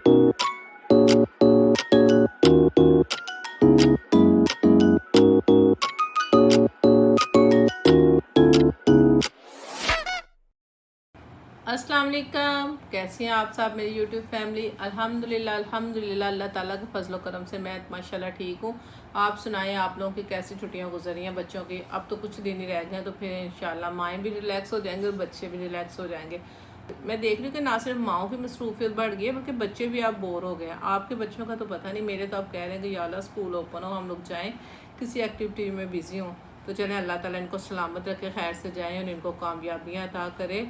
अस्सलाम वालेकुम, कैसे हैं आप सब मेरी यूट्यूब फैमिली। अल्हम्दुलिल्लाह अल्हम्दुलिल्लाह अल्लाह ताला के फजल करम से मैं माशाल्लाह ठीक हूँ। आप सुनाएं, आप लोगों की कैसी छुट्टियां गुजर रही हैं बच्चों की। अब तो कुछ दिन ही रह गए हैं, तो फिर इंशाल्लाह माएँ भी रिलैक्स हो जाएंगे और बच्चे भी रिलैक्स हो जाएंगे। मैं देख रही हूँ कि ना सिर्फ माओं की मसरूफियत बढ़ गई है, बल्कि बच्चे भी अब बोर हो गए हैं। आपके बच्चों का तो पता नहीं, मेरे तो अब कह रहे हैं कि या अल्लाह स्कूल ओपन हो, हम लोग जाएँ, किसी एक्टिविटी में बिज़ी हों। तो चलें, अल्लाह ताला इनको सलामत रखे, खैर से जाएँ और इनको कामयाबियाँ अता करे।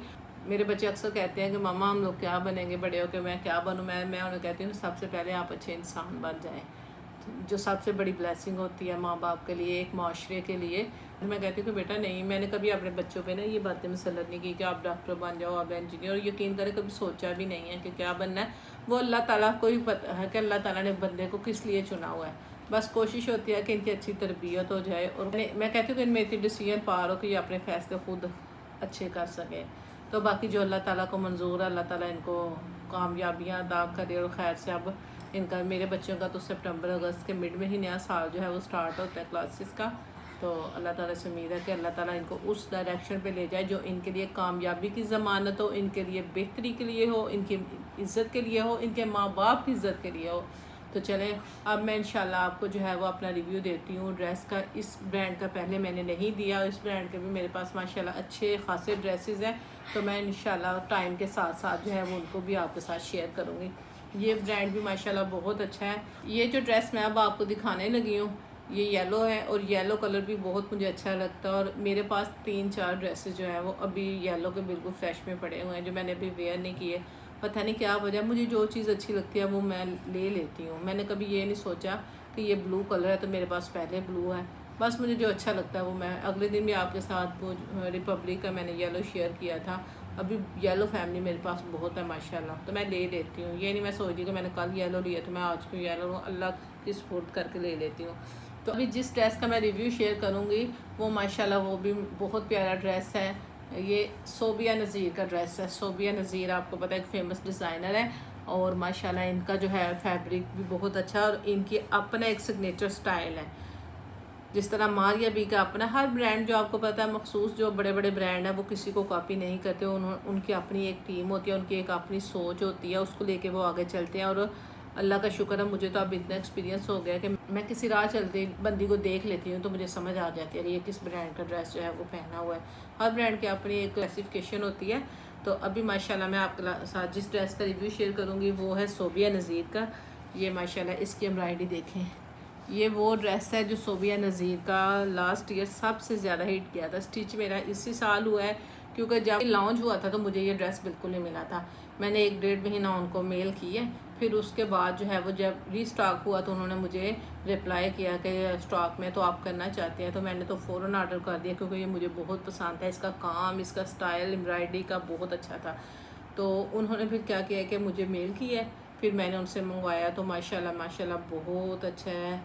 मेरे बच्चे अक्सर कहते हैं कि मम्मा हम लोग क्या बनेंगे बड़े होकर, मैं क्या बनूँ। मैं उन्हें कहती हूँ सबसे पहले आप अच्छे इंसान बन जाएं, जो सबसे बड़ी ब्लेसिंग होती है माँ बाप के लिए, एक माशरे के लिए। मैं कहती हूँ कि बेटा नहीं, मैंने कभी अपने बच्चों पे ना ये बातें मुसल्लत नहीं की कि आप डॉक्टर बन जाओ, आप इंजीनियर। और यकीन करें कभी सोचा भी नहीं है कि क्या बनना है। वो अल्लाह ताला को ही पता है कि अल्लाह ताला ने बंदे को किस लिए चुना हुआ है। बस कोशिश होती है कि इनकी अच्छी तरबियत हो जाए। और मैं कहती हूँ कि इनमें इतनी डिसीजन पार हो कि ये अपने फैसले खुद अच्छे कर सकें। तो बाकी जो अल्लाह ताला को मंजूर है, अल्लाह ताला इनको कामयाबियाँ अदा करे। और खैर से अब इनका, मेरे बच्चों का तो सितंबर अगस्त के मिड में ही नया साल जो है वो स्टार्ट होता है क्लासेस का। तो अल्लाह ताला से उम्मीद है कि अल्लाह ताला इनको उस डायरेक्शन पे ले जाए जो इनके लिए कामयाबी की ज़मानत हो, इनके लिए बेहतरी के लिए हो, इनकी इज़्ज़त के लिए हो, इनके माँ बाप की इज़्ज़त के लिए हो। तो चलें, अब मैं इंशाल्लाह आपको जो है वो अपना रिव्यू देती हूँ ड्रेस का। इस ब्रांड का पहले मैंने नहीं दिया, इस ब्रांड के भी मेरे पास माशाल्लाह अच्छे खासे ड्रेसेस हैं। तो मैं इंशाल्लाह टाइम के साथ साथ जो है वो उनको भी आपके साथ शेयर करूँगी। ये ब्रांड भी माशाल्लाह बहुत अच्छा है। ये जो ड्रेस मैं अब आपको दिखाने लगी हूँ, ये येलो है और येलो कलर भी बहुत मुझे अच्छा लगता है। और मेरे पास 3-4 ड्रेसेस जो हैं वो अभी येलो के बिल्कुल फ्रेश में पड़े हुए हैं, जो मैंने अभी वेयर नहीं किए। पता नहीं क्या वजह, मुझे जो चीज़ अच्छी लगती है वो मैं ले लेती हूँ। मैंने कभी ये नहीं सोचा कि ये ब्लू कलर है तो मेरे पास पहले ब्लू है। बस मुझे जो अच्छा लगता है वो मैं, अगले दिन भी आपके साथ वो रिपब्लिक का मैंने येलो शेयर किया था। अभी येलो फैमिली मेरे पास बहुत है माशाल्लाह, तो मैं ले लेती हूँ। ये नहीं मैं सोचती कि मैंने कल येलो लिया तो मैं आज क्यों येलो लूँ, अल्लाह की सपोर्ट करके ले लेती हूँ। तो अभी जिस ड्रेस का मैं रिव्यू शेयर करूँगी वो माशाल्लाह वो भी बहुत प्यारा ड्रेस है। ये सोबिया नज़ीर का ड्रेस है। सोबिया नज़ीर आपको पता है एक फेमस डिज़ाइनर है, और माशाल्लाह इनका जो है फैब्रिक भी बहुत अच्छा है और इनकी अपना एक सिग्नेचर स्टाइल है। जिस तरह मारिया बी का अपना, हर ब्रांड जो आपको पता है मखसूस जो बड़े बड़े ब्रांड हैं वो किसी को कॉपी नहीं करते। उनकी अपनी एक टीम होती है, उनकी एक अपनी सोच होती है, उसको लेके वो आगे चलते हैं। और अल्लाह का शुक्र है, मुझे तो अब इतना एक्सपीरियंस हो गया कि मैं किसी राह चलती बंदी को देख लेती हूँ तो मुझे समझ आ जाती है कि ये किस ब्रांड का ड्रेस जो है वो पहना हुआ है। हर ब्रांड की अपनी एक क्लासिफिकेशन होती है। तो अभी माशाल्लाह मैं आपके साथ जिस ड्रेस का रिव्यू शेयर करूँगी वो है सोबिया नज़ीर का। ये माशाल्लाह इसकी एम्ब्रॉयडरी देखें। ये वो ड्रेस है जो सोबिया नज़ीर का लास्ट ईयर सबसे ज़्यादा हिट किया था। स्टिच मेरा इसी साल हुआ है, क्योंकि जब लॉन्च हुआ था तो मुझे ये ड्रेस बिल्कुल नहीं मिला था। मैंने 1-1.5 महीना उनको मेल की है। फिर उसके बाद जो है वो जब रीस्टॉक हुआ तो उन्होंने मुझे रिप्लाई किया कि स्टॉक में तो आप करना चाहते हैं। तो मैंने तो फ़ौरन ऑर्डर कर दिया, क्योंकि ये मुझे बहुत पसंद था। इसका काम, इसका स्टाइल, एम्ब्रॉयडरी का बहुत अच्छा था। तो उन्होंने फिर क्या किया कि मुझे मेल किया, फिर मैंने उनसे मंगवाया। तो माशाल्लाह माशाल्लाह बहुत अच्छा है।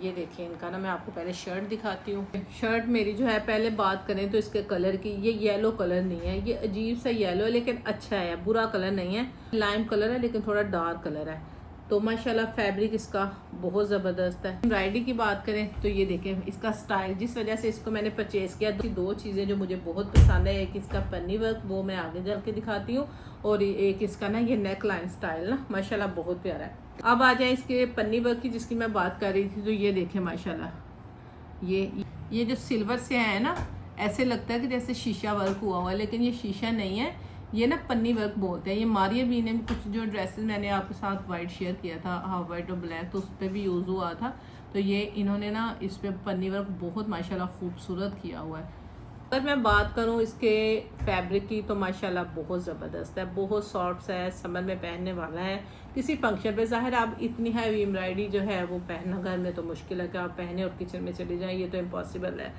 ये देखिए इनका ना, मैं आपको पहले शर्ट दिखाती हूँ। शर्ट मेरी जो है, पहले बात करें तो इसके कलर की, ये येलो कलर नहीं है, ये अजीब सा येलो है लेकिन अच्छा है, बुरा कलर नहीं है। लाइम कलर है लेकिन थोड़ा डार्क कलर है। तो माशाल्लाह फैब्रिक इसका बहुत ज़बरदस्त है। एम्ब्रॉयडरी की बात करें तो ये देखें इसका स्टाइल, जिस वजह से इसको मैंने परचेज़ किया। दो चीज़ें जो मुझे बहुत पसंद है, एक इसका पन्नी वर्क, वो मैं आगे चल के दिखाती हूँ, और एक इसका ना ये नेक लाइन स्टाइल ना माशाल्लाह बहुत प्यारा है। अब आ जाए इसके पन्नी वर्क की, जिसकी मैं बात कर रही थी। तो ये देखें माशाल्लाह, ये जो सिल्वर से है ना, ऐसे लगता है कि जैसे शीशा वर्क हुआ हुआ है, लेकिन ये शीशा नहीं है, ये ना पन्नी वर्क बोलते हैं। ये मारिया बी ने भी कुछ जो ड्रेसेस मैंने आपके साथ वाइट शेयर किया था, हाफ वाइट और ब्लैक, तो उस पर भी यूज़ हुआ था। तो ये इन्होंने ना इस पर पन्नी वर्क बहुत माशाल्लाह खूबसूरत किया हुआ है। अगर मैं बात करूं इसके फैब्रिक की तो माशाल्लाह बहुत ज़बरदस्त है, बहुत सॉफ्ट है, समर में पहनने वाला है किसी फंक्शन पे। ज़ाहिर आप इतनी हैवी एम्ब्रॉयडरी जो है वो पहनना घर में तो मुश्किल है कि आप पहने और किचन में चले जाएं, ये तो इम्पॉसिबल है।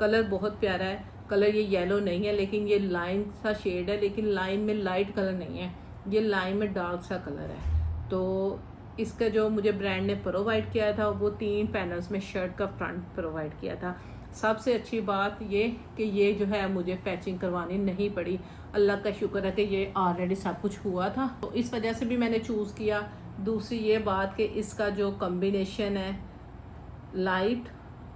कलर बहुत प्यारा है। कलर ये येलो नहीं है, लेकिन ये लाइन सा शेड है, लेकिन लाइन में लाइट कलर नहीं है, ये लाइन में डार्क सा कलर है। तो इसका जो मुझे ब्रांड ने प्रोवाइड किया था वो 3 पैनल्स में शर्ट का फ्रंट प्रोवाइड किया था। सबसे अच्छी बात ये कि ये जो है मुझे पैचिंग करवानी नहीं पड़ी। अल्लाह का शुक्र है कि ये ऑलरेडी सब कुछ हुआ था, तो इस वजह से भी मैंने चूज़ किया। दूसरी ये बात कि इसका जो कम्बिनेशन है लाइट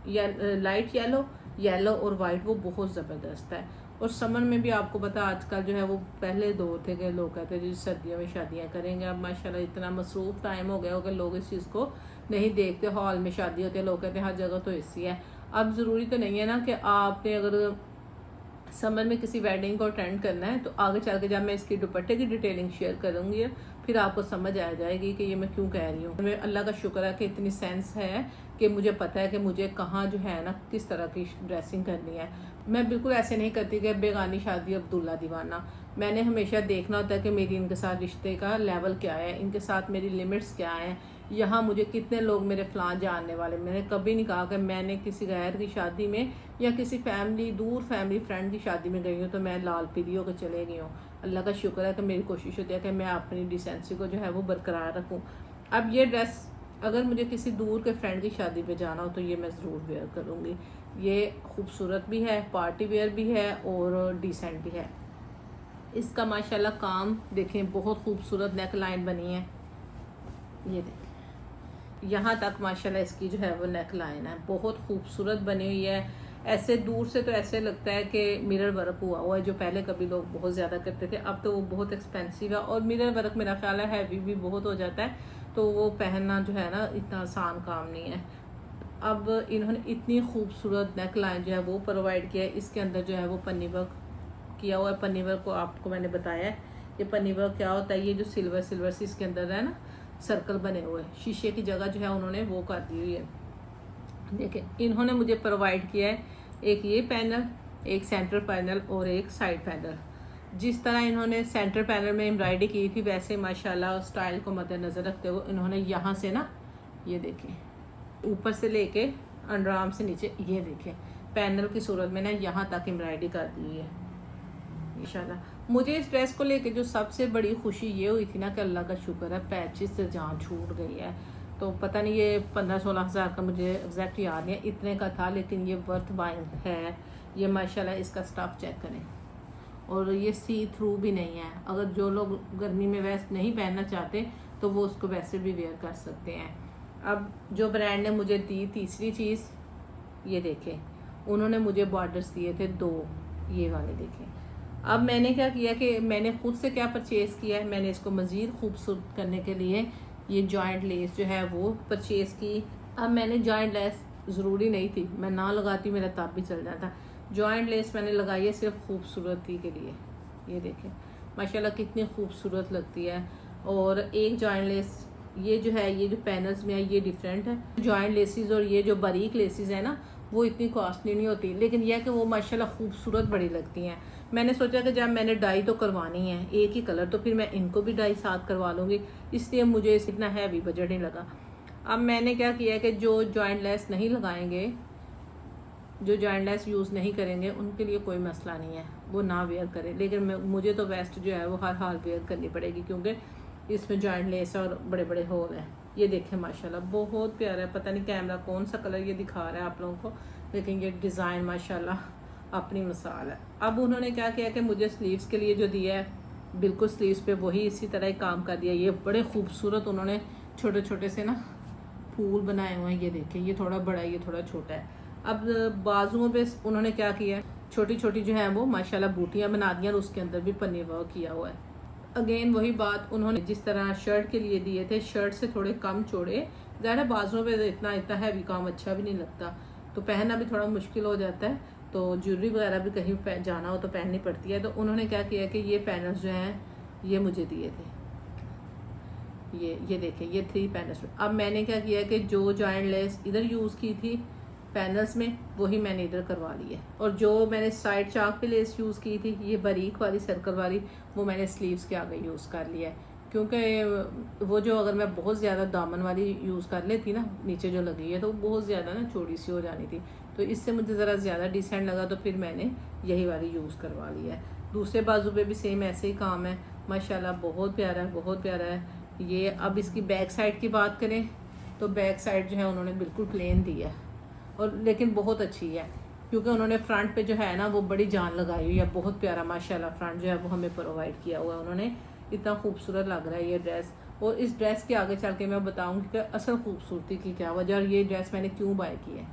येलो, येलो और वाइट, वो बहुत ज़बरदस्त है। और समर में भी आपको पता आजकल जो है वो पहले दौर थे कि लोग कहते थे सर्दियों में शादियां करेंगे। अब माशाल्लाह इतना मसरूफ़ टाइम हो गया हो कि लोग इस चीज़ को नहीं देखते। हॉल में शादी होती है, लोग कहते हैं हर जगह तो एसी है। अब ज़रूरी तो नहीं है ना कि आपने अगर समर में किसी वेडिंग को अटेंड करना है तो आगे चल के जब मैं इसकी दुपट्टे की डिटेलिंग शेयर करूँगी फिर आपको समझ आ जाएगी कि ये मैं क्यों कह रही हूँ। मैं अल्लाह का शुक्र है कि इतनी सेंस है कि मुझे पता है कि मुझे कहाँ जो है ना किस तरह की ड्रेसिंग करनी है। मैं बिल्कुल ऐसे नहीं करती कि बेगानी शादी अब्दुल्ला दीवाना। मैंने हमेशा देखना होता है कि मेरी इनके साथ रिश्ते का लेवल क्या है, इनके साथ मेरी लिमिट्स क्या हैं, यहाँ मुझे कितने लोग मेरे फ़लाँ जानने वाले। मैंने कभी नहीं कहा कि मैंने किसी गैर की शादी में या किसी दूर फैमिली फ्रेंड की शादी में गई हूँ तो मैं लाल पीली होकर चले गई हूँ। अल्लाह का शुक्र है कि मेरी कोशिश होती है कि मैं अपनी डिसेंसी को जो है वो बरकरार रखूँ। अब ये ड्रेस अगर मुझे किसी दूर के फ्रेंड की शादी पे जाना हो तो ये मैं ज़रूर वेयर करूँगी। ये खूबसूरत भी है, पार्टी वेयर भी है और डिसेंट भी है। इसका माशाल्लाह काम देखें, बहुत खूबसूरत नेक लाइन बनी है। ये देखें यहाँ तक माशाल्लाह इसकी जो है वो नेक लाइन है, बहुत खूबसूरत बनी हुई है। ऐसे दूर से तो ऐसे लगता है कि मिरर वर्क हुआ है, जो पहले कभी लोग बहुत ज़्यादा करते थे। अब तो वो बहुत एक्सपेंसिव है और मिरर वर्क मेरा ख्याल है हैवी भी बहुत हो जाता है, तो वो पहनना जो है ना इतना आसान काम नहीं है। अब इन्होंने इतनी खूबसूरत नेक लाइन जो है वो प्रोवाइड किया है। इसके अंदर जो है वो पन्नी वर्क किया हुआ है। पन्नी वर्क को आपको मैंने बताया है ये पन्नी वर्क क्या होता है। ये जो सिल्वर सी इसके अंदर है ना सर्कल बने हुए, शीशे की जगह जो है उन्होंने वो कर दी हुई है। देखिए इन्होंने मुझे प्रोवाइड किया है एक ये पैनल, एक सेंटर पैनल और एक साइड पैनल। जिस तरह इन्होंने सेंटर पैनल में एम्ब्रॉयडरी की थी वैसे माशाल्लाह स्टाइल को मद्देनज़र रखते हुए इन्होंने यहाँ से ना ये देखें ऊपर से लेके अंडरआर्म से नीचे ये देखें पैनल की सूरत में ना यहाँ तक एम्ब्रॉयडरी कर दी है इंशाल्लाह। मुझे इस ड्रेस को लेके जो सबसे बड़ी खुशी ये हुई थी ना कि अल्लाह का शुक्र है पैचिस से जान छूट गई है। तो पता नहीं ये 15-16 हज़ार का मुझे एग्जैक्ट याद नहीं है इतने का था, लेकिन ये वर्थ बाइंग है। ये माशाल्लाह इसका स्टफ चेक करें और ये सी थ्रू भी नहीं है। अगर जो लोग गर्मी में वेस्ट नहीं पहनना चाहते तो वो उसको वैसे भी वेयर कर सकते हैं। अब जो ब्रांड ने मुझे दी तीसरी चीज़ ये देखें, उन्होंने मुझे बॉर्डर्स दिए थे 2 ये वाले देखें। अब मैंने क्या किया कि मैंने खुद से क्या परचेज़ किया है, मैंने इसको मज़ीद खूबसूरत करने के लिए ये जॉइंट लेस जो है वो परचेज़ की। अब मैंने जॉइंट लेस ज़रूरी नहीं थी, मैं ना लगाती मेरा तब भी चल जाता। जॉइंट लेस मैंने लगाई है सिर्फ खूबसूरती के लिए। ये देखें माशाल्लाह कितनी खूबसूरत लगती है। और एक जॉइंट लेस ये जो है ये जो पैनल्स में है ये डिफरेंट है। जॉइंट लेसेस और ये जो बारीक लेसेस है ना वो इतनी कॉस्टली नहीं होती, लेकिन यह कि वो माशाल्लाह खूबसूरत बड़ी लगती हैं। मैंने सोचा कि जब मैंने डाई तो करवानी है एक ही कलर तो फिर मैं इनको भी डाई साथ करवा लूँगी, इसलिए मुझे इतना हैवी बजट नहीं लगा। अब मैंने क्या किया कि जो जॉइंट लेस नहीं लगाएंगे, जो जॉइंट लेस यूज़ नहीं करेंगे उनके लिए कोई मसला नहीं है, वो ना वेयर करें। लेकिन मुझे तो वेस्ट जो है वो हर हाल वेयर करनी पड़ेगी क्योंकि इसमें जॉइंट लेस और बड़े बड़े होल हैं। ये देखें माशाल्लाह बहुत प्यारा है। पता नहीं कैमरा कौन सा कलर ये दिखा रहा है आप लोगों को, लेकिन ये डिज़ाइन माशाल्लाह अपनी मिसाल है। अब उन्होंने क्या किया कि मुझे स्लीव्स के लिए जो दिया है बिल्कुल स्लीव्स पे वही इसी तरह ही काम कर दिया। ये बड़े खूबसूरत उन्होंने छोटे छोटे से ना फूल बनाए हुए हैं। ये देखें ये थोड़ा बड़ा है ये थोड़ा छोटा है। अब बाजुओं पे उन्होंने क्या किया छोटी छोटी जो है वो माशाल्लाह बूटियाँ बना दी और उसके अंदर भी पन्नी वर्क किया हुआ है। अगेन वही बात उन्होंने जिस तरह शर्ट के लिए दिए थे शर्ट से थोड़े कम चौड़े, ज़्यादा बाजुओं पे इतना हैवी काम अच्छा भी नहीं लगता, तो पहनना भी थोड़ा मुश्किल हो जाता है। तो ज्वेलरी वगैरह भी कहीं जाना हो तो पहननी पड़ती है। तो उन्होंने क्या किया कि ये पैनल्स जो हैं ये मुझे दिए थे। ये देखें ये 3 पैनल्स। अब मैंने क्या किया कि जो जॉइंट लेस इधर यूज़ की थी पैनल्स में वही मैंने इधर करवा ली है, और जो मैंने साइड चाक पे लेस यूज़ की थी ये बारीक वाली सर्कल वाली वो मैंने स्लीव्स के आगे यूज़ कर लिया है। क्योंकि वो जो अगर मैं बहुत ज़्यादा दामन वाली यूज़ कर लेती ना नीचे जो लगी है तो बहुत ज़्यादा ना चौड़ी सी हो जानी थी, तो इससे मुझे ज़रा ज़्यादा डिसेंट लगा तो फिर मैंने यही वाली यूज़ करवा लिया है। दूसरे बाजू पे भी सेम ऐसे ही काम है माशाल्लाह बहुत प्यारा है बहुत प्यारा है ये। अब इसकी बैक साइड की बात करें तो बैक साइड जो है उन्होंने बिल्कुल प्लेन दी है और लेकिन बहुत अच्छी है क्योंकि उन्होंने फ्रंट पे जो है ना वो बड़ी जान लगाई हुई है। बहुत प्यारा माशाल्लाह फ्रंट जो है वो हमें प्रोवाइड किया हुआ है उन्होंने, इतना खूबसूरत लग रहा है ये ड्रेस। और इस ड्रेस के आगे चल के मैं बताऊंगी कि असल खूबसूरती की क्या वजह और ये ड्रेस मैंने क्यों बाय की है।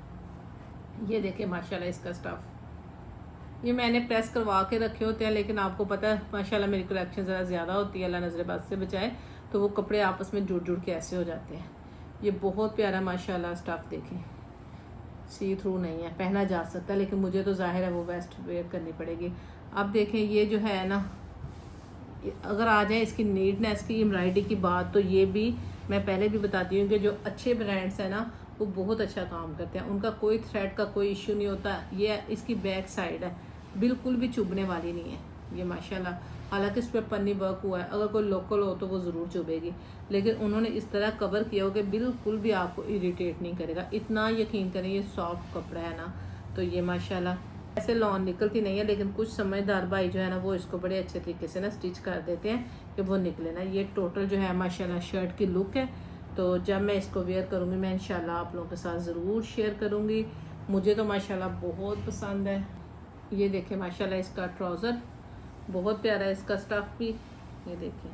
ये देखिए माशाल्लाह इसका स्टफ़, ये मैंने प्रेस करवा के रखे होते हैं, लेकिन आपको पता है माशाल्लाह मेरी कलेक्शन ज़रा ज़्यादा होती है, अल्लाह नजरबाज से बचाए, तो वो कपड़े आपस में जुड़ जुड़ के ऐसे हो जाते हैं। ये बहुत प्यारा माशाल्लाह स्टफ़ देखें, सी थ्रू नहीं है, पहना जा सकता है, लेकिन मुझे तो जाहिर है वो वेस्ट वेयर करनी पड़ेगी। अब देखें ये जो है ना, अगर आ जाए इसकी नीटनेस की, एम्ब्रॉयडरी की बात, तो ये भी मैं पहले भी बताती हूँ कि जो अच्छे ब्रांड्स हैं ना वो बहुत अच्छा काम करते हैं, उनका कोई थ्रेड का कोई इश्यू नहीं होता। ये इसकी बैक साइड है, बिल्कुल भी चुभने वाली नहीं है ये माशाल्लाह। हालांकि इस पर पन्नी वर्क हुआ है, अगर कोई लोकल हो तो वो ज़रूर चुभेगी, लेकिन उन्होंने इस तरह कवर किया हो कि बिल्कुल भी आपको इरिटेट नहीं करेगा। इतना यकीन करें ये सॉफ्ट कपड़ा है ना, तो ये माशाल्लाह ऐसे लॉन निकलती नहीं है, लेकिन कुछ समझदार भाई जो है ना वो इसको बड़े अच्छे तरीके से ना स्टिच कर देते हैं कि वो निकले ना। ये टोटल जो है माशाल्लाह शर्ट की लुक है। तो जब मैं इसको वेयर करूँगी मैं इंशाल्लाह आप लोगों के साथ ज़रूर शेयर करूँगी। मुझे तो माशाल्लाह बहुत पसंद है। ये देखें माशाल्लाह इसका ट्राउज़र बहुत प्यारा है, इसका स्टफ़ भी ये देखें।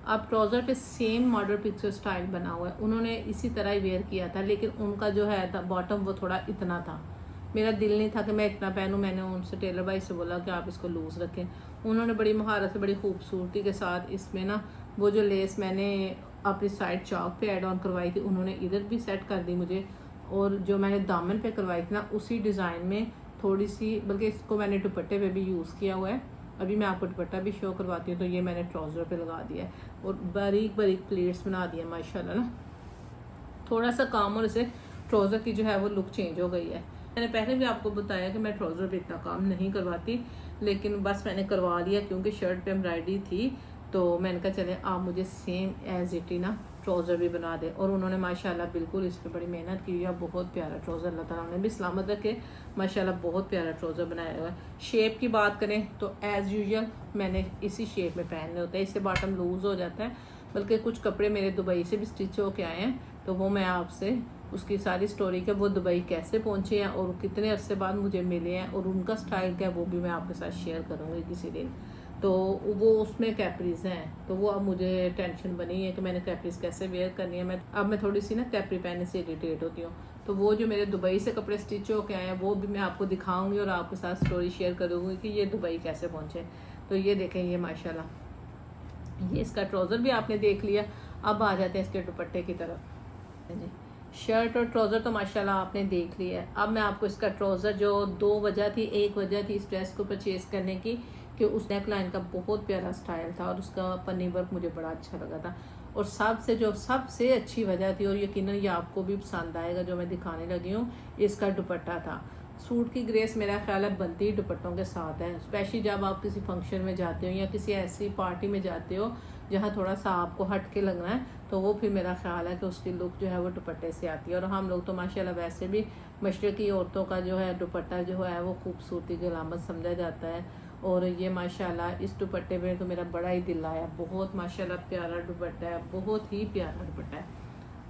अब ट्राउज़र पे सेम मॉडल पिक्चर स्टाइल बना हुआ है, उन्होंने इसी तरह ही वेयर किया था, लेकिन उनका जो है बॉटम वो थोड़ा इतना था। मेरा दिल नहीं था कि मैं इतना पहनूं, मैंने उनसे टेलर भाई से बोला कि आप इसको लूज़ रखें। उन्होंने बड़ी महारत से बड़ी खूबसूरती के साथ इसमें ना वो जो लेस मैंने अपनी साइड चौक पे ऐड ऑन करवाई थी उन्होंने इधर भी सेट कर दी मुझे, और जो मैंने दामन पे करवाई थी ना उसी डिज़ाइन में थोड़ी सी, बल्कि इसको मैंने दुपट्टे पे भी यूज़ किया हुआ है। अभी मैं आपको दुपट्टा भी शो करवाती हूँ। तो ये मैंने ट्राउज़र पे लगा दिया है और बारीक बारीक प्लेट्स बना दिया माशाल्लाह ना। थोड़ा सा काम और इसे ट्राउज़र की जो है वो लुक चेंज हो गई है। मैंने पहले भी आपको बताया कि मैं ट्राउज़र पे इतना काम नहीं करवाती, लेकिन बस मैंने करवा लिया क्योंकि शर्ट पे एम्ब्रॉयडरी थी, तो मैंने कहा चले आप मुझे सेम एज इट ही ना ट्राउज़र भी बना दे। और उन्होंने माशाल्लाह बिल्कुल इस पर बड़ी मेहनत की है, बहुत प्यारा ट्राउज़र, अल्लाह ताला ने भी सलामत रखे, माशाल्लाह बहुत प्यारा ट्राउज़र बनाया हुआ है। शेप की बात करें तो एज़ यूजुअल मैंने इसी शेप में पहनने होते हैं, इससे बॉटम लूज़ हो जाता है। बल्कि कुछ कपड़े मेरे दुबई से भी स्टिच होके आए हैं, तो वो मैं आपसे उसकी सारी स्टोरी के वो दुबई कैसे पहुँचे हैं और कितने अरसे बाद मुझे मिले हैं और उनका स्टाइल क्या है वो भी मैं आपके साथ शेयर करूँगी किसी दिन। तो वो उसमें कैपरीज हैं, तो वो अब मुझे टेंशन बनी है कि मैंने कैपरीज कैसे वेयर करनी है। मैं थोड़ी सी ना कैपरी पहनने से इरिटेट होती हूँ। तो वो जो मेरे दुबई से कपड़े स्टिच होके आए हैं वो भी मैं आपको दिखाऊंगी और आपके साथ स्टोरी शेयर करूँगी कि ये दुबई कैसे पहुँचे। तो ये देखें, ये माशाल्लाह ये इसका ट्राउज़र भी आपने देख लिया। अब आ जाते हैं इसके दुपट्टे की तरफ। जी, शर्ट और ट्राउज़र तो माशाल्लाह आपने देख लिया है। अब मैं आपको इसका ट्राउज़र, जो दो वजह थी, एक वजह थी इस ड्रेस को परचेज़ करने की कि उस नेक लाइन का बहुत प्यारा स्टाइल था और उसका पन्नी वर्क मुझे बड़ा अच्छा लगा था, और सबसे अच्छी वजह थी, और यकीनन ये आपको भी पसंद आएगा जो मैं दिखाने लगी हूँ, इसका दुपट्टा था। सूट की ग्रेस मेरा ख्याल है बनती ही दुपट्टों के साथ है, स्पेशली जब आप किसी फंक्शन में जाते हो या किसी ऐसी पार्टी में जाते हो जहाँ थोड़ा सा आपको हट के लगना है, तो वो फिर मेरा ख्याल है कि उसकी लुक जो है वो दुपट्टे से आती है। और हम लोग तो माशाल्लाह वैसे भी मशरक़ी औरतों का जो है दुपट्टा जो है वो खूबसूरती की अलामत समझा जाता है, और ये माशाल्लाह इस दुपट्टे में तो मेरा बड़ा ही दिल आया। बहुत माशाल्लाह प्यारा दुपट्टा है, बहुत ही प्यारा दुपट्टा है।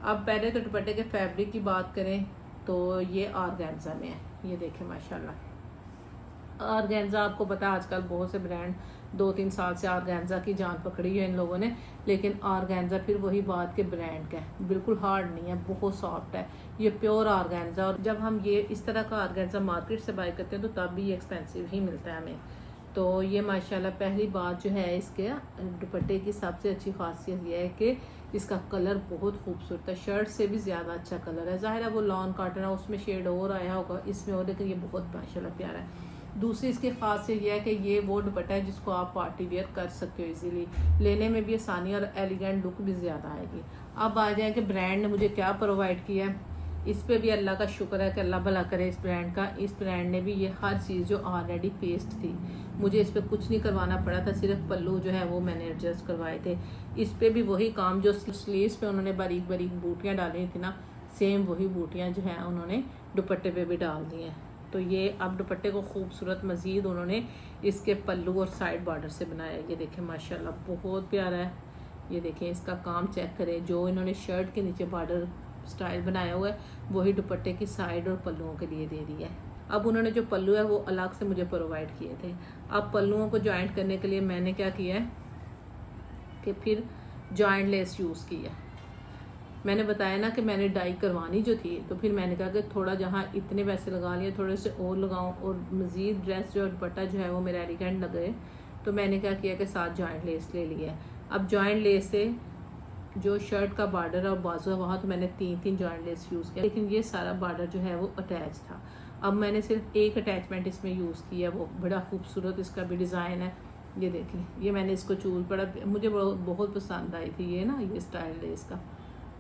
अब पहले तो दुपट्टे के फैब्रिक की बात करें तो ये ऑर्गेन्जा में है, ये देखें माशाल्लाह। ऑर्गेन्जा आपको पता है आजकल बहुत से ब्रांड 2-3 साल से ऑर्गेन्जा की जान पकड़ी है इन लोगों ने, लेकिन ऑर्गेन्जा फिर वही बात के ब्रांड का है, बिल्कुल हार्ड नहीं है, बहुत सॉफ्ट है, ये प्योर ऑर्गेन्जा। और जब हम ये इस तरह का ऑर्गेन्जा मार्केट से बाय करते हैं तो तब भी ये एक्सपेंसिव ही मिलता है हमें। तो ये माशाल्लाह पहली बात जो है इसके दुपट्टे की सबसे अच्छी खासियत ये है कि इसका कलर बहुत खूबसूरत है, शर्ट से भी ज़्यादा अच्छा कलर है। ज़ाहिर है वो लॉन कॉटन है, उसमें शेड और आया होगा इसमें और, लेकिन ये बहुत माशाल्लाह प्यारा है। दूसरी इसकी खासियत यह है कि ये वो दुपट्टा है जिसको आप पार्टी वेयर कर सकते हो इजीली, लेने में भी आसानी और एलिगेंट लुक भी ज़्यादा आएगी। अब आ जाए कि ब्रांड ने मुझे क्या प्रोवाइड किया है, इस पे भी अल्लाह का शुक्र है कि अल्लाह भला करे इस ब्रांड का। इस ब्रांड ने भी ये हर चीज़ जो ऑलरेडी पेस्ट थी, मुझे इस पे कुछ नहीं करवाना पड़ा था, सिर्फ पल्लू जो है वो मैंने एडजस्ट करवाए थे। इस पे भी वही काम जो स्लीव्स पे उन्होंने बारीक बारीक बूटियाँ डाली थी ना, सेम वही बूटियाँ जो हैं उन्होंने दुपट्टे पे भी डाल दी हैं। तो ये अब दुपट्टे को खूबसूरत मज़ीद उन्होंने इसके पल्लू और साइड बॉर्डर से बनाया। ये देखें माशाल्लाह बहुत प्यारा है। ये देखें इसका काम चेक करें, जो इन्होंने शर्ट के नीचे बॉर्डर स्टाइल बनाया हुआ है वही दुपट्टे की साइड और पल्लुओं के लिए दे दिया है। अब उन्होंने जो पल्लू है वो अलग से मुझे प्रोवाइड किए थे। अब पल्लुओं को जॉइंट करने के लिए मैंने क्या किया है, कि फिर जॉइंट लेस यूज़ किया। मैंने बताया ना कि मैंने डाई करवानी जो थी, तो फिर मैंने कहा कि थोड़ा जहाँ इतने पैसे लगा लिए थोड़े से और लगाऊं, और मज़ीद ड्रेस जो दुपट्टा जो है वो मेरा एलिगेंट लगे, तो मैंने क्या किया कि 7 जॉइंट लेस ले लिया। अब जॉइंट लेस से जो शर्ट का बॉर्डर और बाजू है वहाँ तो मैंने 3 जॉइंट लेस यूज़ किया, लेकिन ये सारा बॉर्डर जो है वो अटैच था। अब मैंने सिर्फ एक अटैचमेंट इसमें यूज़ किया, वो बड़ा खूबसूरत इसका भी डिज़ाइन है। ये देखिए, ये मैंने इसको चूल पड़ा, मुझे बहुत पसंद आई थी ये ना, ये स्टाइल है इसका,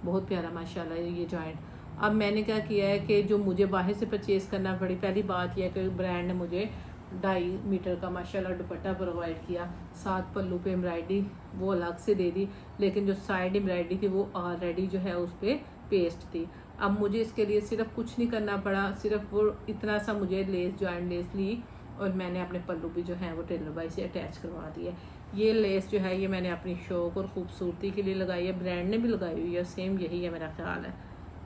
बहुत प्यारा माशाल्लाह ये जॉइंट। अब मैंने क्या किया है कि जो मुझे बाहर से परचेज़ करना पड़ी, पहली बात यह है कि ब्रांड ने मुझे 2.5 मीटर का माशाल्लाह दुपट्टा प्रोवाइड किया, साथ पल्लू पे एम्ब्रॉयडरी वो अलग से दे दी, लेकिन जो साइड एम्ब्रॉयडरी थी वो ऑलरेडी जो है उस पर पेस्ट थी। अब मुझे इसके लिए सिर्फ कुछ नहीं करना पड़ा, सिर्फ वो इतना सा मुझे लेस जॉइंट लेस ली और मैंने अपने पल्लू भी जो है वो टेलर बाई से अटैच करवा दिया। ये लेस जो है ये मैंने अपनी शौक और ख़ूबसूरती के लिए लगाई है, ब्रांड ने भी लगाई हुई है, सेम यही है मेरा ख्याल है।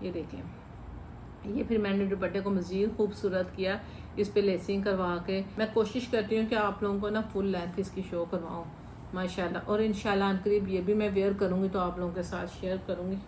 ये देखें, ये फिर मैंने दुपट्टे को मज़ीद खूबसूरत किया, इस पे लेसिंग करवा के। मैं कोशिश करती हूँ कि आप लोगों को ना फुल लेंथ इसकी शो करवाऊँ माशाल्लाह, और इंशाल्लाह करीब ये भी मैं वेयर करूँगी तो आप लोगों के साथ शेयर करूँगी।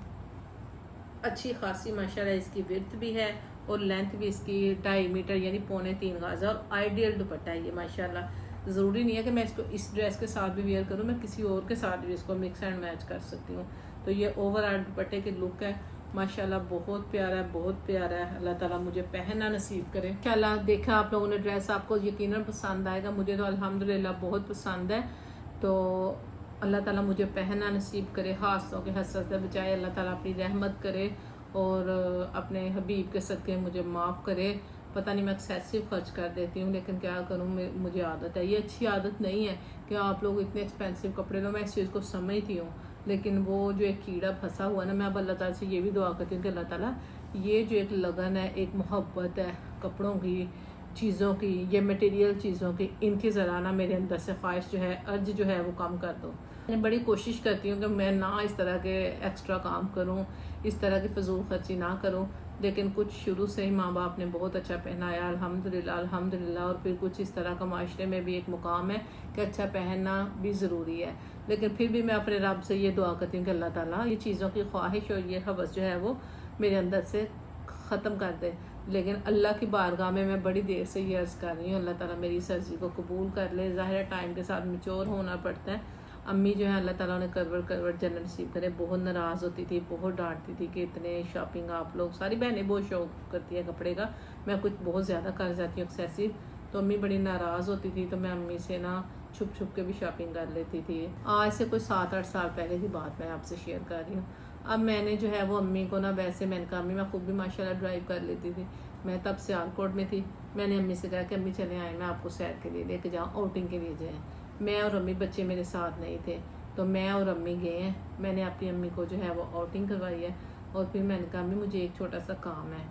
अच्छी खासी माशाल्लाह इसकी विड्थ भी है और लेंथ भी इसकी 2.5 मीटर यानी 2.25 गाजा, और आइडियल दुपट्टा है ये माशाल्लाह। ज़रूरी नहीं है कि मैं इसको इस ड्रेस के साथ भी वेयर करूँ, मैं किसी और के साथ भी इसको मिक्स एंड मैच कर सकती हूँ। तो ये ओवरऑल दुपट्टे की लुक है माशाल्लाह, बहुत प्यारा है, बहुत प्यारा है। अल्लाह ताला मुझे पहनना नसीब करे इंशाल्लाह। देखा आप लोगों ने ड्रेस, आपको यकीनन पसंद आएगा, मुझे तो अल्हम्दुलिल्लाह बहुत पसंद है। तो अल्लाह ताला मुझे पहनना नसीब करे, हादसों के हसरत से बचाए, अल्लाह ताला अपनी रहमत करे और अपने हबीब के सदक़े मुझे माफ़ करे। पता नहीं मैं एक्सेसिव खर्च कर देती हूँ, लेकिन क्या करूँ, मुझे आदत है। ये अच्छी आदत नहीं है कि आप लोग इतने एक्सपेंसिव कपड़े लो, मैं इस चीज़ को समझती हूँ, लेकिन वो जो एक कीड़ा फंसा हुआ ना, मैं अब अल्लाह ताला से ये भी दुआ करती हूँ कि अल्लाह ताला ये जो एक लगन है, एक मोहब्बत है कपड़ों की, चीज़ों की, ये मटेरियल चीज़ों की, इनकी ज़रा ना मेरे अंदर से ख्वाहिश जो है, अर्ज जो है वो कम कर दो। मैं बड़ी कोशिश करती हूँ कि मैं ना इस तरह के एक्स्ट्रा काम करूँ, इस तरह की फजूल खर्ची ना करूँ, लेकिन कुछ शुरू से ही माँ बाप ने बहुत अच्छा पहनाया अल्हम्दुलिल्लाह अल्हम्दुलिल्लाह। और फिर कुछ इस तरह का माशरे में भी एक मुकाम है कि अच्छा पहनना भी ज़रूरी है, लेकिन फिर भी मैं अपने रब से ये दुआ करती हूँ कि अल्लाह ताला ये चीज़ों की ख्वाहिश और ये हवस जो है वो मेरे अंदर से ख़त्म कर दे। लेकिन अल्लाह की बारगाह में मैं बड़ी देर से ये अर्ज़ कर रही हूँ, अल्लाह ताला मेरी अर्ज़ी को कबूल कर ले। ज़ाहिर टाइम के साथ मैच्योर होना पड़ता है। अम्मी जो है अल्लाह ताला ने करवट जन्नत नसीब करे, बहुत नाराज़ होती थी, बहुत डांटती थी कि इतने शॉपिंग आप लोग, सारी बहनें बहुत शौक करती है कपड़े का, मैं कुछ बहुत ज़्यादा कर जाती हूँ एक्सेसिव, तो अम्मी बड़ी नाराज़ होती थी, तो मैं अम्मी से ना छुप छुप के भी शॉपिंग कर लेती थी। आज से कुछ 7-8 साल पहले की बात मैं आपसे शेयर कर रही हूँ। अब मैंने जो है वो अम्मी को ना, वैसे मैंने कहा अम्मी मैं खुद भी माशाल्लाह ड्राइव कर लेती थी, मैं तब सियालकोट में थी, मैंने अम्मी से कहा कि अम्मी चले आए, मैं आपको सैर के लिए लेके जाऊँ, आउटिंग के लिए जाएँ। मैं और अम्मी, बच्चे मेरे साथ नहीं थे, तो मैं और अम्मी गए हैं। मैंने अपनी अम्मी को जो है वो आउटिंग करवाई है, और फिर मैंने कहा अम्मी मुझे एक छोटा सा काम है,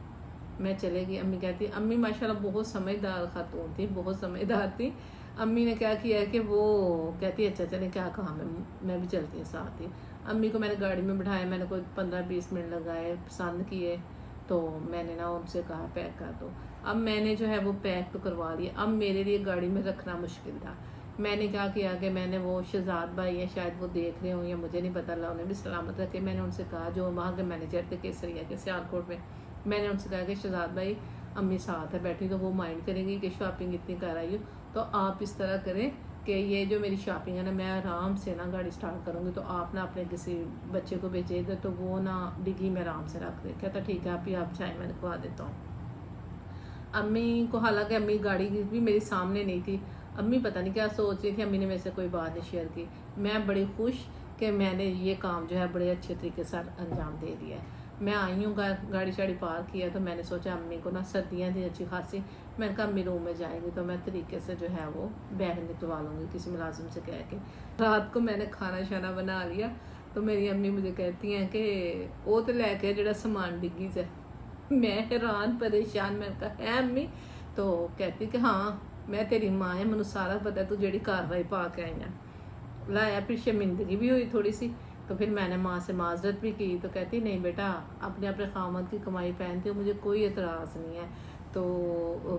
मैं चले गई। अम्मी कहती, अम्मी माशाल्लाह बहुत समझदार खातून थी, बहुत समझदार थी। अम्मी ने क्या किया है कि वो कहती अच्छा चले क्या काम है, मैं भी चलती हूँ साथ ही। अम्मी को मैंने गाड़ी में बिठाया, मैंने कोई 15-20 मिनट लगाए, पसंद किए, तो मैंने ना उनसे कहा पैक कर दो। अब मैंने जो है वो पैक तो करवा दिया। अब मेरे लिए गाड़ी में रखना मुश्किल था। मैंने क्या किया कि मैंने वो शहजाद भाई हैं, शायद वो देख रहे हों या मुझे नहीं पता, अल्लाह उन्हें भी सलामत रखे, मैंने उनसे कहा, जो वहाँ के मैनेजर थे केसरिया के सियालकोट में, मैंने उनसे कहा कि शहजाद भाई अम्मी साथ है बैठी, तो वो माइंड करेंगी कि शॉपिंग इतनी कर आई हो, तो आप इस तरह करें कि ये जो मेरी शॉपिंग है ना, मैं आराम से ना गाड़ी स्टार्ट करूँगी, तो आप ना अपने किसी बच्चे को भेजिएगा, तो वो ना डिग्गी में आराम से रख दे। कहता ठीक है आप चाहें मैं रखवा देता हूँ। अम्मी को, हालांकि अम्मी गाड़ी भी मेरे सामने नहीं थी, अम्मी पता नहीं क्या सोच रही थी, अम्मी ने मेरे से कोई बात नहीं शेयर की। मैं बड़ी खुश कि मैंने ये काम जो है बड़े अच्छे तरीके से अंजाम दे दिया है। मैं आई हूँ, गाड़ी शाड़ी पार्क किया, तो मैंने सोचा अम्मी को ना सर्दियाँ थी अच्छी खासी, मैंने कहा अम्मी रूम में जाएंगी तो मैं तरीके से जो है वो बैग निकलवा लूँगी किसी मुलाजिम से कह के। रात को मैंने खाना शाना बना लिया, तो मेरी अम्मी मुझे कहती हैं कि वो तो लैके जो समान डिग्गी से। मैं हैरान परेशान, मैंने कहा है अम्मी? तो कहती कि हाँ मैं तेरी माँ है, मैनू सारा पता तू जी कार्रवाई पा के आई है। लाया, फिर शर्मिंदगी भी हुई थोड़ी सी, तो फिर मैंने माँ से माजरत भी की, तो कहती नहीं बेटा अपने अपने खामद की कमाई पहनती हो, मुझे कोई एतराज़ नहीं है, तो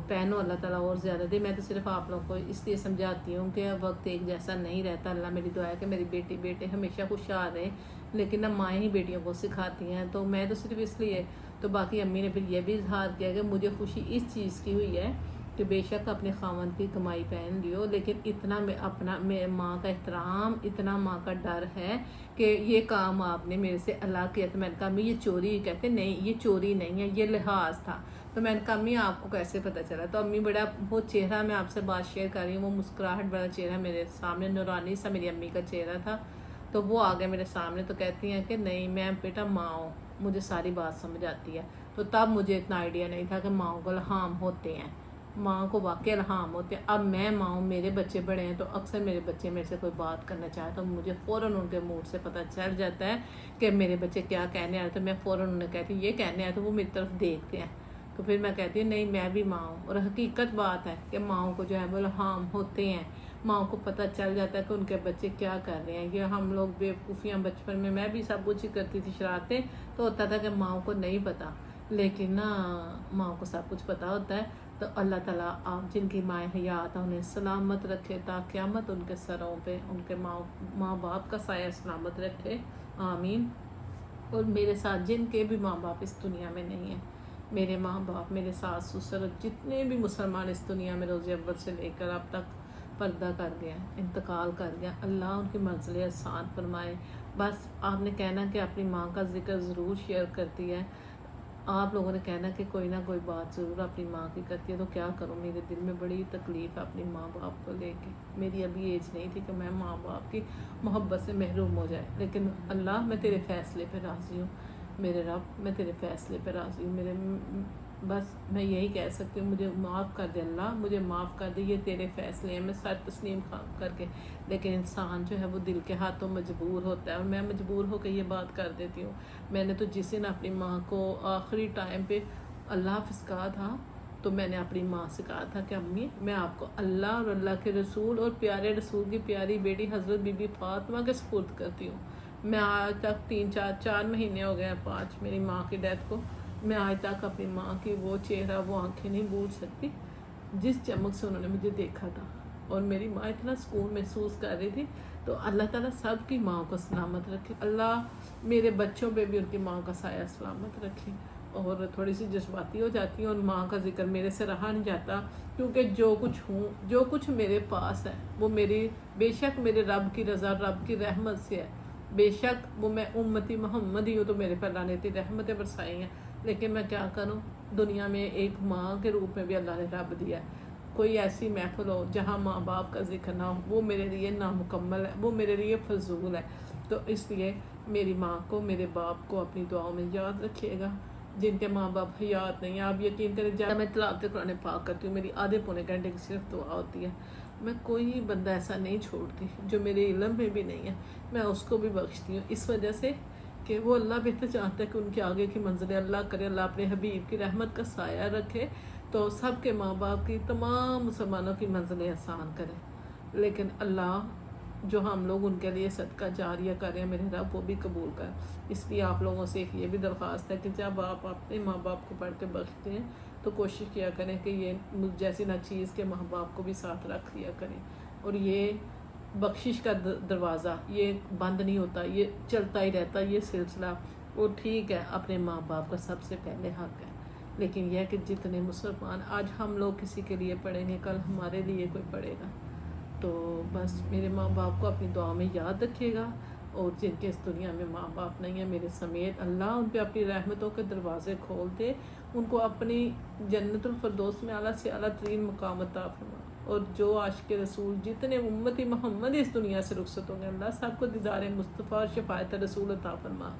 पहनो, अल्लाह ताला और ज़्यादा दे। मैं तो सिर्फ आप लोगों को इसलिए समझाती हूँ कि वक्त एक जैसा नहीं रहता। अल्लाह मेरी दुआ है कि मेरी बेटी बेटे हमेशा खुशहाल रहे, लेकिन ना माएँ ही बेटियों को सिखाती हैं। तो मैं तो सिर्फ इसलिए, तो बाकी अम्मी ने फिर यह भी इजहार किया कि मुझे खुशी इस चीज़ की हुई है कि बेशक अपने खावन की कमाई पहन लियो, लेकिन इतना मैं अपना मेरे माँ का एहतराम, इतना माँ का डर है कि ये काम आपने मेरे से अल्लाह किया। तो मैंने कहा अम्मी ये चोरी, कहते नहीं ये चोरी नहीं है, ये लिहाज था। तो मैंने कहा अम्मी आपको कैसे पता चला? तो अम्मी बड़ा वो चेहरा, मैं आपसे बात शेयर कर रही हूँ, वो मुस्कुराहट वाला चेहरा मेरे सामने, नूरानी सा मेरी अम्मी का चेहरा था। तो वो आ गया मेरे सामने, तो कहती हैं कि नहीं मैं बेटा माँ हूँ, मुझे सारी बात समझ आती है। तो तब मुझे इतना आइडिया नहीं था कि माँ को इल्हाम होते हैं, माँ को वाकई इल्हाम होते हैं। अब मैं माँ हूँ, मेरे बच्चे बड़े हैं, तो अक्सर मेरे बच्चे मेरे से कोई बात करना चाहे तो मुझे फ़ौरन उनके मूड से पता चल जाता है कि मेरे बच्चे क्या कहने आए। तो मैं फ़ौरन उन्हें कहती हूँ ये कहने आए, तो वो मेरी तरफ देखते हैं। तो फिर मैं कहती हूँ नहीं मैं भी माँ हूँ। और हकीकत बात है कि माँओं को जो है वो इल्हाम होते हैं, माँ को पता चल जाता है कि उनके बच्चे क्या कर रहे हैं। ये हम लोग बेवकूफ़ियाँ बचपन में, मैं भी सब कुछ ही करती थी, शरारतें, तो होता था कि माँ को नहीं पता, लेकिन ना माँ को सब कुछ पता होता है। तो अल्लाह ताला आप जिनकी माएँ हयात हैं उन्हें सलामत रखे, क़यामत उनके सरों पे उनके माँ बाप का साया सलामत रखे, आमीन। और मेरे साथ जिनके भी माँ बाप इस दुनिया में नहीं हैं, मेरे माँ बाप, मेरे सास ससुर, जितने भी मुसलमान इस दुनिया में रोज़े अव्वल से लेकर अब तक पर्दा कर गया, इंतकाल कर गया, अल्लाह उनकी मंजिलें आसान फरमाए। बस आपने कहना कि अपनी माँ का जिक्र ज़रूर शेयर करती है, आप लोगों ने कहना कि कोई ना कोई बात ज़रूर अपनी माँ की करती है। तो क्या करूँ, मेरे दिल में बड़ी तकलीफ़ है अपनी माँ बाप को लेके। मेरी अभी एज नहीं थी कि मैं माँ बाप की मोहब्बत से महरूम हो जाए, लेकिन अल्लाह मैं तेरे फ़ैसले पे राज़ी हूँ, मेरे रब मैं तेरे फ़ैसले पे राज़ी हूँ। बस मैं यही कह सकती हूँ, मुझे माफ़ कर दे अल्लाह, मुझे माफ़ कर दे, ये तेरे फ़ैसले हैं। मैं सर तस्लीम करके, लेकिन इंसान जो है वो दिल के हाथों मजबूर होता है, और मैं मजबूर होकर ये बात कर देती हूँ। मैंने तो जिस दिन अपनी माँ को आखिरी टाइम पे अल्लाह हाफ़िज़ कहा था, तो मैंने अपनी माँ से कहा था कि अम्मी मैं आपको अल्लाह और अल्लाह के रसूल और प्यारे रसूल की प्यारी बेटी हज़रत बीबी फ़ातिमा के सुपुर्द करती हूँ। मैं आज तक 4 महीने हो गए, 5 मेरी माँ की डेथ को, मैं आज तक अपनी माँ की वो चेहरा, वो आंखें नहीं भूल सकती जिस चमक से उन्होंने मुझे देखा था। और मेरी माँ इतना सुकून महसूस कर रही थी। तो अल्लाह ताला सब की माँ को सलामत रखे, अल्लाह मेरे बच्चों पे भी उनकी माँ का साया सलामत रखे। और थोड़ी सी जज्बाती हो जाती हूँ, और माँ का जिक्र मेरे से रहा नहीं जाता, क्योंकि जो कुछ हूँ, जो कुछ मेरे पास है, वो मेरी बेशक मेरे रब की रज़ा, रब की रहमत से है। बेशक वो मैं उम्मती मोहम्मद ही हूँ, तो मेरे पर लानती रहमतें बरसाई हैं, लेकिन मैं क्या करूँ, दुनिया में एक माँ के रूप में भी अल्लाह ने रब दिया है। कोई ऐसी महफिल हो जहाँ माँ बाप का जिक्र ना हो, वो मेरे लिए नामुकम्मल है, वो मेरे लिए फजूल है। तो इसलिए मेरी माँ को, मेरे बाप को अपनी दुआओं में याद रखिएगा। जिनके माँ बाप हयात नहीं है, आप यकीन करें, जब मैं तिलावत कुरान पाक करती हूँ, मेरी आधे पौने घंटे की सिर्फ दुआ होती है। मैं कोई बंदा ऐसा नहीं छोड़ती जो मेरे इल्म में भी नहीं है, मैं उसको भी बख्शती हूँ, इस वजह से कि वो अल्लाह बेहतर चाहता है कि उनके आगे की मंजिलें अल्लाह करे, अल्लाह अपने हबीब की रहमत का साया रखे, तो सब के माँ बाप की, तमाम मुसलमानों की मंजिलें आसान करे। लेकिन अल्लाह जो हम लोग उनके लिए सदका जारिया करें, मेरे रब वो भी कबूल कर। इसलिए आप लोगों से एक ये भी दरख्वास्त है कि जब आप अपने माँ बाप को पढ़ के बख्शते हैं, तो कोशिश किया करें कि ये मुझ जैसी नाचीज़ के माँ बाप को भी साथ रख लिया करें। और ये बख्शिश का दरवाज़ा ये बंद नहीं होता, ये चलता ही रहता ये सिलसिला। वो ठीक है, अपने माँ बाप का सबसे पहले हक़ है, लेकिन यह कि जितने मुसलमान आज हम लोग किसी के लिए पढ़ेंगे, कल हमारे लिए कोई पढ़ेगा। तो बस मेरे माँ बाप को अपनी दुआ में याद रखिएगा, और जिनके इस दुनिया में माँ बाप नहीं है, मेरे समेत, अल्लाह उन पर अपनी रहमतों के दरवाज़े खोल दे, उनको अपनी जन्नतुल फिरदौस में आला से आला तरीन मकाम अता फरमा। और जो आशिक रसूल, जितने उम्मती मोहम्मद इस दुनिया से रुखसत होंगे, अल्लाह सबको दीदार मुस्तफ़ा और शफ़ाअत रसूल अता फरमा।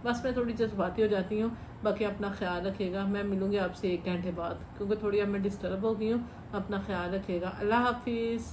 बस मैं थोड़ी जज्बाती हो जाती हूँ, बाकी अपना ख्याल रखिएगा। मैं मिलूँगी आपसे 1 घंटे बाद, क्योंकि थोड़ी अब मैं डिस्टर्ब हो गई हूँ। अपना ख्याल रखिएगा, अल्लाह हाफिज़।